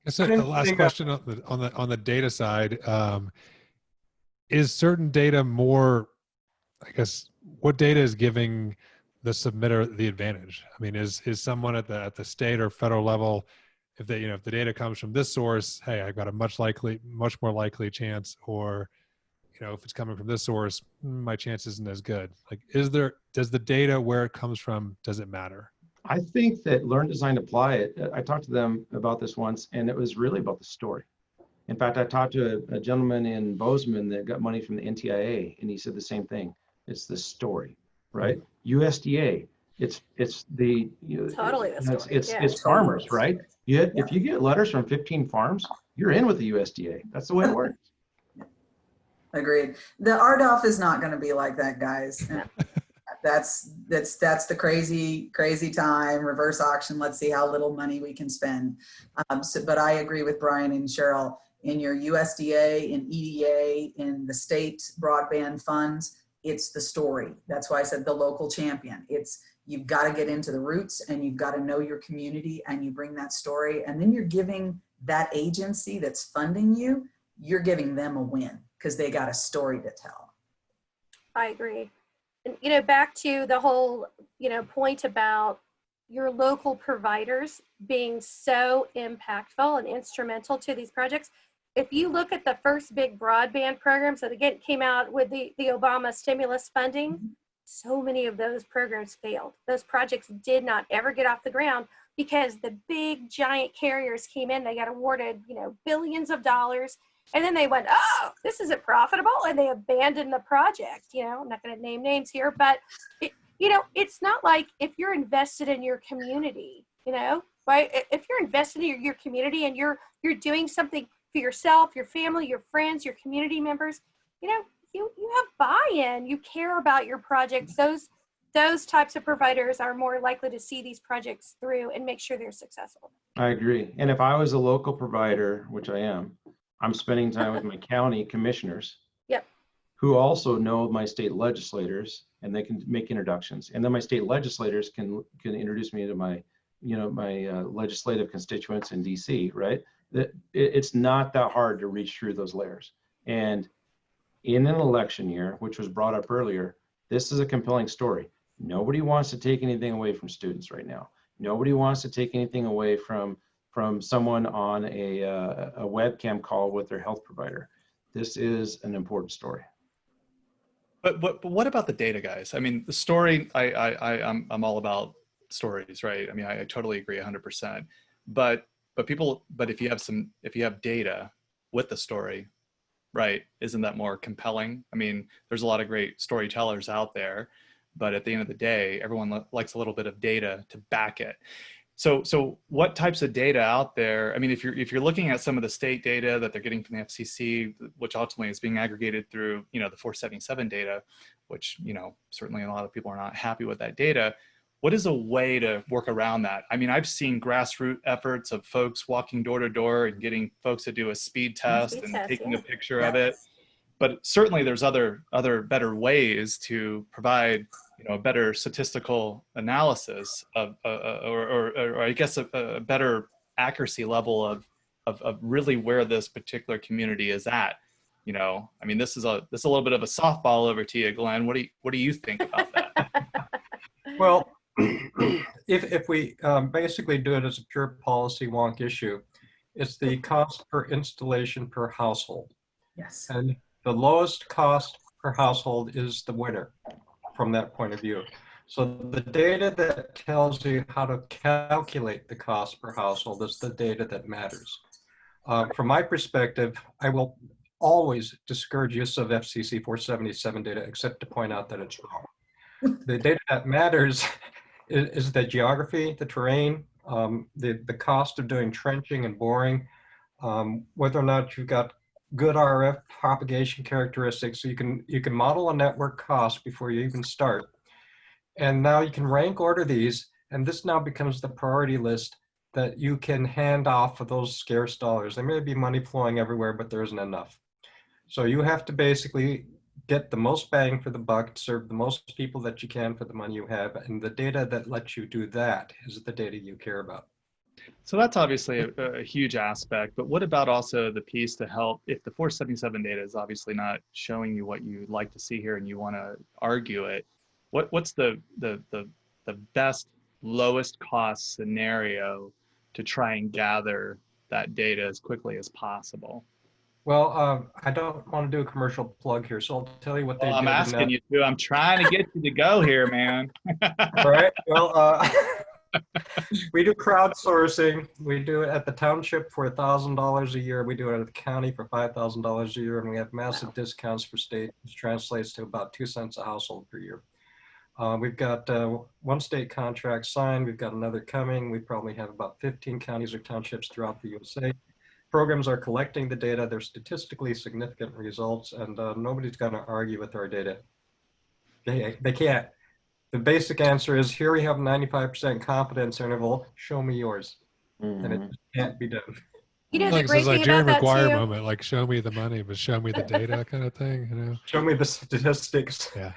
So the last question on the data side, is certain data more, I guess, what data is giving the submitter the advantage? I mean, is someone at the state or federal level, if they, if the data comes from this source, hey, I've got a much more likely chance, or, if it's coming from this source, my chance isn't as good. Like, does the data, where it comes from, does it matter? I think that Learn, Design, Apply it. I talked to them about this once, and it was really about the story. In fact, I talked to a gentleman in Bozeman that got money from the NTIA, and he said the same thing. It's the story, right? USDA, it's the totally the story. It's farmers, right? If you get letters from 15 farms, you're in with the USDA. That's the way it works. Agreed. The RDOF is not going to be like that, guys. That's the crazy time, reverse auction. Let's see how little money we can spend. But I agree with Brian and Cheryl. In your USDA, in EDA, in the state broadband funds, it's the story. That's why I said the local champion. You've got to get into the roots, and you've got to know your community, and you bring that story, and then you're giving that agency that's funding you, you're giving them a win because they got a story to tell. I agree. And, back to the whole, point about your local providers being so impactful and instrumental to these projects. If you look at the first big broadband programs that again came out with the Obama stimulus funding, so many of those programs failed. Those projects did not ever get off the ground because the big giant carriers came in, they got awarded, billions of dollars. And then they went, oh, this isn't profitable. And they abandoned the project. I'm not going to name names here, but it's not like if you're invested in your community, right? If you're invested in your community and you're doing something for yourself, your family, your friends, your community members, you have buy-in, you care about your projects. Those types of providers are more likely to see these projects through and make sure they're successful. I agree. And if I was a local provider, which I am, I'm spending time with my county commissioners, who also know my state legislators, and they can make introductions. And then my state legislators can introduce me to my, my legislative constituents in DC, right? It's not that hard to reach through those layers. And in an election year, which was brought up earlier, this is a compelling story. Nobody wants to take anything away from students right now. Nobody wants to take anything away from someone on a webcam call with their health provider. This is an important story. But what about the data, guys? I mean, the story, I'm all about stories, right? I mean, I totally agree 100%. But if you have data with the story, right, isn't that more compelling? I mean, there's a lot of great storytellers out there, but at the end of the day, everyone likes a little bit of data to back it. So what types of data out there? I mean, if you're looking at some of the state data that they're getting from the FCC, which ultimately is being aggregated through, the 477 data, which, certainly a lot of people are not happy with that data. What is a way to work around that? I mean, I've seen grassroots efforts of folks walking door to door and getting folks to do a speed test and taking a picture of it. But certainly there's other better ways to provide, a better statistical analysis of, or I guess a better accuracy level of really where this particular community is at. I mean, this is a little bit of a softball over to you, Glenn. What do you think about that? Well, if we basically do it as a pure policy wonk issue, it's the cost per installation per household. Yes. And the lowest cost per household is the winner from that point of view. So the data that tells you how to calculate the cost per household is the data that matters. From my perspective, I will always discourage use of FCC 477 data, except to point out that it's wrong. The data that matters is the geography, the terrain, the cost of doing trenching and boring, whether or not you've got good RF propagation characteristics. So you can model a network cost before you even start. And now you can rank order these, and this now becomes the priority list that you can hand off for those scarce dollars. There may be money flowing everywhere, but there isn't enough. So you have to basically get the most bang for the buck, serve the most people that you can for the money you have, and the data that lets you do that is the data you care about. So that's obviously a huge aspect, but what about also the piece to help if the 477 data is obviously not showing you what you'd like to see here and you want to argue it, what's the best lowest cost scenario to try and gather that data as quickly as possible? Well, I don't want to do a commercial plug here, so I'll tell you what they Well, did. I'm asking you to. I'm trying to get you to go here, man. All right. Well, we do crowdsourcing. We do it at the township for $1,000 a year. We do it at the county for $5,000 a year, and we have massive discounts for state, which translates to about 2 cents a household per year. We've got one state contract signed. We've got another coming. We probably have about 15 counties or townships throughout the USA. Programs are collecting the data. They're statistically significant results, and nobody's going to argue with our data. They can't. The basic answer is, here we have 95% confidence interval. Show me yours. And it just can't be done. You know, the Like, great this is like thing Jerry about that Maguire too. moment, like show me the money, but show me the data kind of thing, you know? Show me the statistics. Yeah.